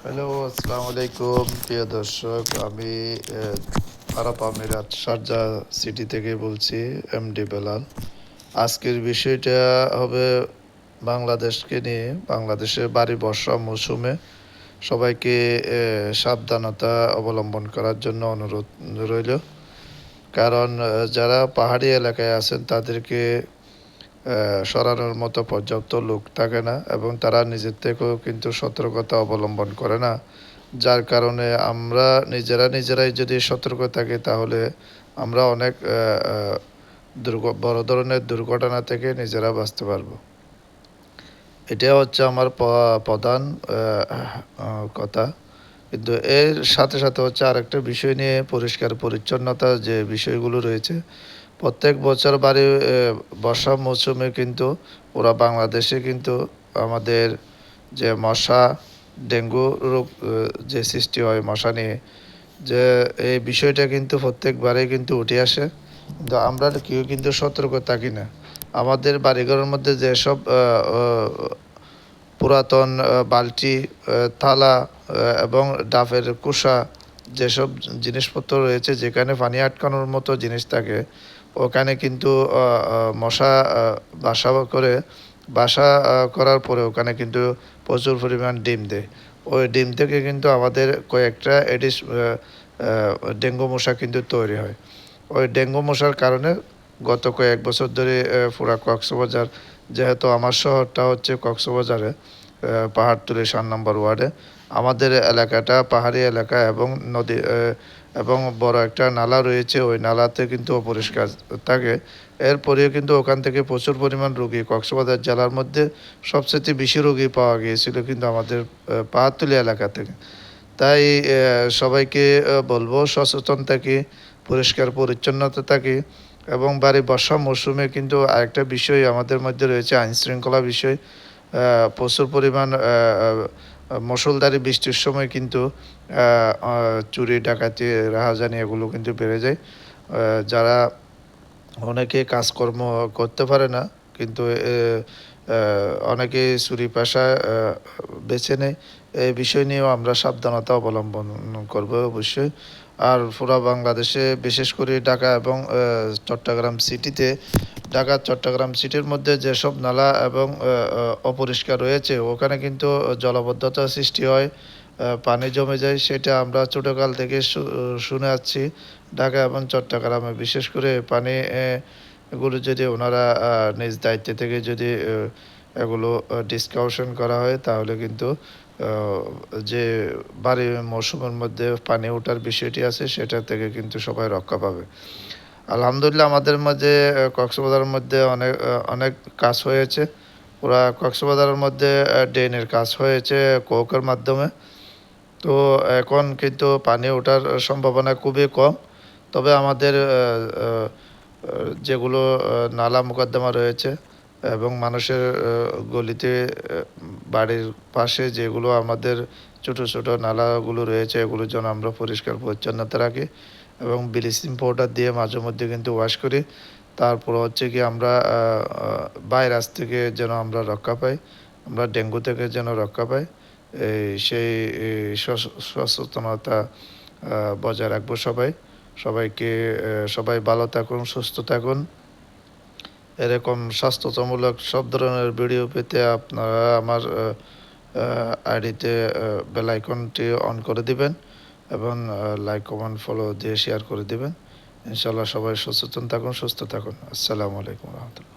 Hello, আসসালামু আলাইকুম প্রিয় দর্শক। আমি আরব আমিরাত শারজাহ সিটি থেকে বলছি, এমডি বেলাল। আজকের বিষয়টা হবে বাংলাদেশকে নিয়ে। বাংলাদেশের ভারী বর্ষা মৌসুমে সবাইকে সাবধানতা অবলম্বন করার জন্য অনুরোধ রইল। কারণ যারা পাহাড়ি এলাকায় আছেন তাদেরকে সরানোর মতো পর্যাপ্ত লোক থাকে না এবং তারা নিজের থেকেও কিন্তু সতর্কতা অবলম্বন করে না। যার কারণে আমরা নিজেরাই যদি সতর্ক থাকি তাহলে আমরা অনেক বড় ধরনের দুর্ঘটনা থেকে নিজেরা বাঁচতে পারবো। এটা হচ্ছে আমার প্রধান কথা। কিন্তু এর সাথে সাথে হচ্ছে আরেকটা বিষয় নিয়ে পরিষ্কার পরিচ্ছন্নতা যে বিষয়গুলো রয়েছে। প্রত্যেক বছর বর্ষা মৌসুমে কিন্তু পুরা বাংলাদেশে কিন্তু আমাদের যে মশা, ডেঙ্গু রোগ যে সৃষ্টি হয় মশা নিয়ে, যে এই বিষয়টা কিন্তু প্রত্যেকবারেই কিন্তু উঠে আসে। কিন্তু আমরা কেউ কিন্তু সতর্ক থাকি না। আমাদের বাড়িঘরের মধ্যে যেসব পুরাতন বালতি, থালা এবং ডাবের খোসা, যেসব জিনিসপত্র রয়েছে যেখানে পানি আটকানোর মতো জিনিস থাকে, ওখানে কিন্তু মশা বাসা করার পরে ওখানে কিন্তু প্রচুর পরিমাণ ডিম দেয়। ওই ডিম থেকে কিন্তু আমাদের কয়েকটা ডেঙ্গু মশা কিন্তু তৈরি হয়। ওই ডেঙ্গু মশার কারণে গত কয়েক বছর ধরে পুরা কক্সবাজার, যেহেতু আমার শহরটা হচ্ছে কক্সবাজারে, পাহাড়তলী 7 নম্বর ওয়ার্ডে, আমাদের এলাকাটা পাহাড়ি এলাকা এবং নদী এবং বড় একটা নালা রয়েছে। ওই নালাতে কিন্তু অপরিষ্কার থাকে। এরপরেও কিন্তু ওখান থেকে প্রচুর পরিমাণ রোগী, কক্সবাজার জেলার মধ্যে সবচেয়ে বেশি রোগী পাওয়া গিয়েছিল কিন্তু আমাদের পাহাড়তলী এলাকা থেকে। তাই সবাইকে বলবো সচেতন থাকি, পরিষ্কার পরিচ্ছন্নতা থাকি। এবং বর্ষা মৌসুমে কিন্তু আরেকটা বিষয় আমাদের মধ্যে রয়েছে, আইন শৃঙ্খলা বিষয়। প্রচুর পরিমাণ মুষলধারে বৃষ্টির সময় কিন্তু চুরি ডাকাতি রাহাজানি এগুলো কিন্তু বেড়ে যায়। যারা অনেকে কাজকর্ম করতে পারে না কিন্তু অনেকে চুরি পেশা বেছে নেয়। এই বিষয় নিয়েও আমরা সাবধানতা অবলম্বন করব অবশ্যই। আর পুরা বাংলাদেশে বিশেষ করে ঢাকা এবং চট্টগ্রাম সিটির মধ্যে যেসব নালা এবং অপরিষ্কার রয়েছে ওখানে কিন্তু জলাবদ্ধতা সৃষ্টি হয়, পানি জমে যায়। সেটা আমরা ছোটোকাল থেকে শুনে আসছি। ঢাকা এবং চট্টগ্রামে বিশেষ করে পানি এগুলো যদি ওনারা নিজ দায়িত্ব থেকে যদি এগুলো ডিসকাশন করা হয় তাহলে কিন্তু যে বাড়ি মৌসুমের মধ্যে পানি ওঠার বিষয়টি আছে সেটা থেকে কিন্তু সবাই রক্ষা পাবে। আলহামদুলিল্লাহ আমাদের মাঝে কক্সবাজারের মধ্যে অনেক কাজ হয়েছে। পুরা কক্সবাজারের মধ্যে ড্রেনের কাজ হয়েছে কোকের মাধ্যমে। তো এখন কিন্তু পানি ওঠার সম্ভাবনা খুবই কম। তবে আমাদের যেগুলো নালা মোকদ্দমা রয়েছে এবং মানুষের গলিতে বাড়ির পাশে যেগুলো আমাদের ছোট ছোট নালাগুলো রয়েছে এগুলোর জন্য আমরা পরিষ্কার পরিচ্ছন্নতা রাখি এবং ব্লিচিং পাউডার দিয়ে মাঝে মধ্যে কিন্তু ওয়াশ করি। তারপর হচ্ছে কি আমরা ভাইরাস থেকে যেন আমরা রক্ষা পাই, আমরা ডেঙ্গু থেকে যেন রক্ষা পাই, সেই সচেতনতা বজায় রাখবো সবাইকে। সবাই ভালো থাকুন, সুস্থ থাকুন। এরকম স্বাস্থ্যতামূলক সব ধরনের ভিডিও পেতে আপনারা আমার আইডিতে বেল আইকনটি অন করে দিবেন এবং লাইক কমেন্ট ফলো দিয়ে শেয়ার করে দিবেন। ইনশাল্লাহ সবাই সচেতন থাকুন, সুস্থ থাকুন। আসসালামু আলাইকুম রহমতুল্লাহ।